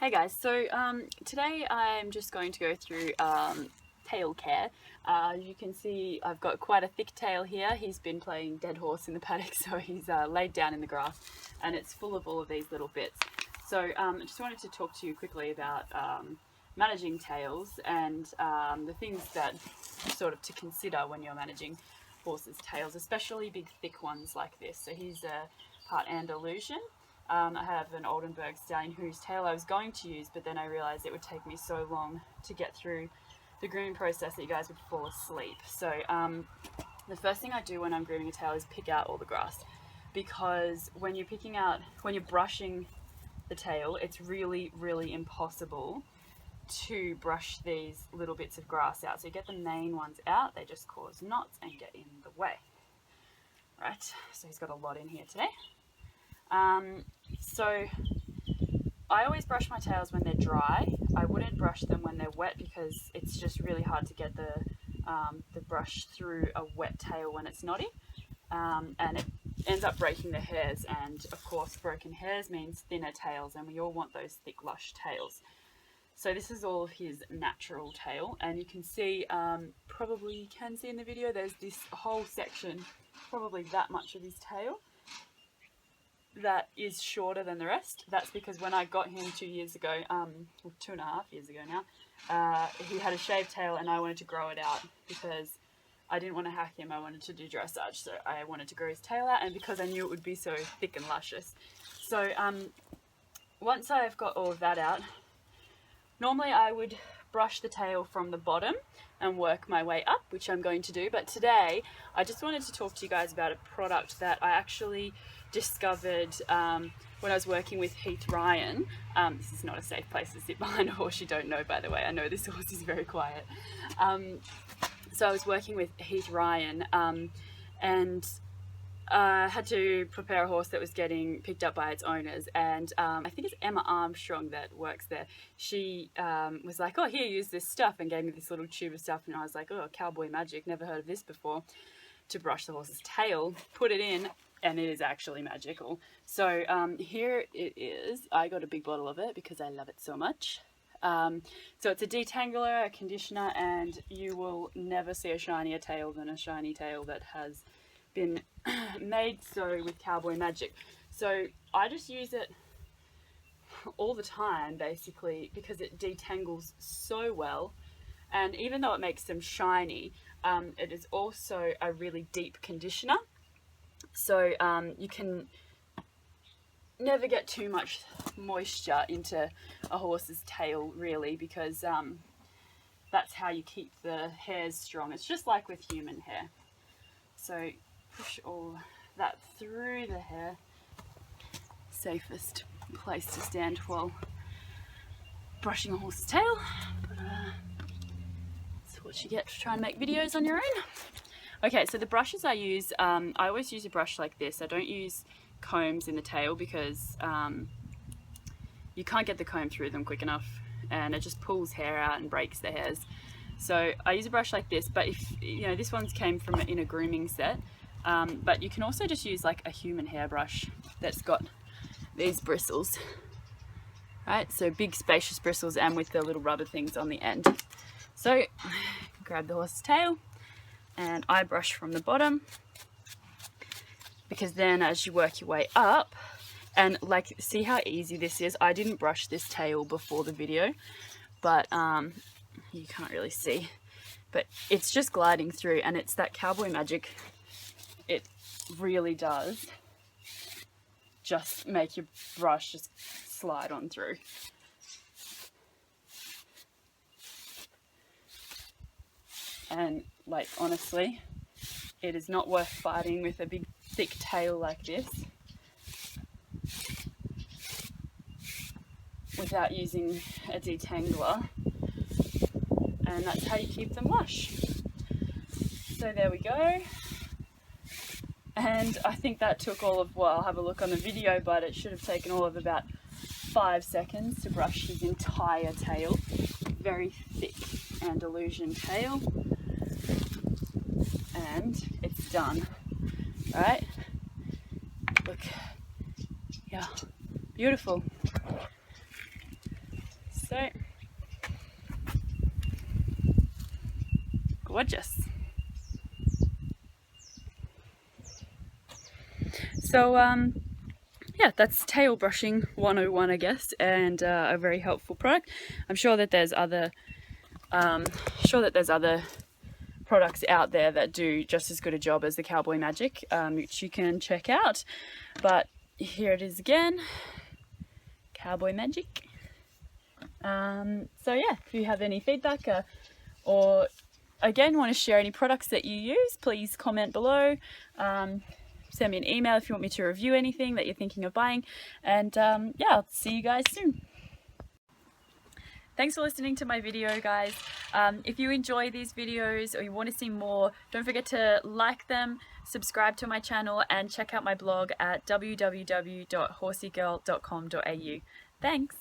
Hey guys, so today I'm just going to go through tail care. You can see I've got quite a thick tail here. He's been playing dead horse in the paddock, so he's laid down in the grass and it's full of all of these little bits. So I just wanted to talk to you quickly about managing tails and the things that sort of to consider when you're managing horses' tails, especially big thick ones like this. So he's a part Andalusian. I have an Oldenburg stallion whose tail I was going to use, but then I realised it would take me so long to get through the grooming process that you guys would fall asleep. So the first thing I do when I'm grooming a tail is pick out all the grass, because when you're brushing the tail, it's really, really impossible to brush these little bits of grass out. So you get the main ones out, they just cause knots and get in the way. Right, so he's got a lot in here today. So I always brush my tails when they're dry. I wouldn't brush them when they're wet because it's just really hard to get the brush through a wet tail when it's knotty, and it ends up breaking the hairs, and of course broken hairs means thinner tails, and we all want those thick lush tails. So this is all of his natural tail, and you can see, probably you can see in the video, there's this whole section, probably that much of his tail, that is shorter than the rest. That's because when I got him 2 years ago, 2.5 years ago now, he had a shaved tail and I wanted to grow it out because I didn't want to hack him, I wanted to do dressage, so I wanted to grow his tail out, and because I knew it would be so thick and luscious. So once I've got all of that out, normally I would brush the tail from the bottom and work my way up, which I'm going to do, but today I just wanted to talk to you guys about a product that I actually discovered when I was working with Heath Ryan. This is not a safe place to sit behind a horse you don't know, by the way. I know this horse is very quiet. So I was working with Heath Ryan and had to prepare a horse that was getting picked up by its owners, and I think it's Emma Armstrong that works there. She was like, oh, here, use this stuff, and gave me this little tube of stuff, and I was like, oh, cowboy magic, never heard of this before, to brush the horse's tail. Put it in, and it is actually magical. So here it is. I got a big bottle of it because I love it so much. So it's a detangler, a conditioner, and you will never see a shinier tail than a shiny tail that has been made so with cowboy magic. So I just use it all the time basically because it detangles so well, and even though it makes them shiny, it is also a really deep conditioner. So you can never get too much moisture into a horse's tail really, because that's how you keep the hairs strong. It's just like with human hair. So push all that through the hair. Safest place to stand while brushing a horse's tail. But that's what you get to try and make videos on your own. Okay, so the brushes I use, I always use a brush like this. I don't use combs in the tail because you can't get the comb through them quick enough, and it just pulls hair out and breaks the hairs. So I use a brush like this, but if you know, this one's came from in a grooming set, but you can also just use like a human hairbrush that's got these bristles, right? So big spacious bristles, and with the little rubber things on the end. So grab the horse's tail, and I brush from the bottom, because then as you work your way up, and like, see how easy this is? I didn't brush this tail before the video, but you can't really see, but it's just gliding through, and it's that cowboy magic. It really does just make your brush just slide on through. And like, honestly, it is not worth fighting with a big thick tail like this without using a detangler, and that's how you keep them lush. So there we go. And I think that took all of, well, I'll have a look on the video, but it should have taken all of about 5 seconds to brush his entire tail. Very thick Andalusian tail. And it's done. Right? Look. Yeah. Beautiful. So, gorgeous. So, yeah, that's tail brushing 101, I guess, and a very helpful product. I'm sure that there's other products out there that do just as good a job as the Cowboy Magic, which you can check out. But here it is again, Cowboy Magic. So yeah, if you have any feedback or again want to share any products that you use, please comment below. Send me an email if you want me to review anything that you're thinking of buying. And yeah, I'll see you guys soon. Thanks for listening to my video, guys. If you enjoy these videos or you want to see more, don't forget to like them, subscribe to my channel, and check out my blog at www.horsiegirl.com.au. Thanks!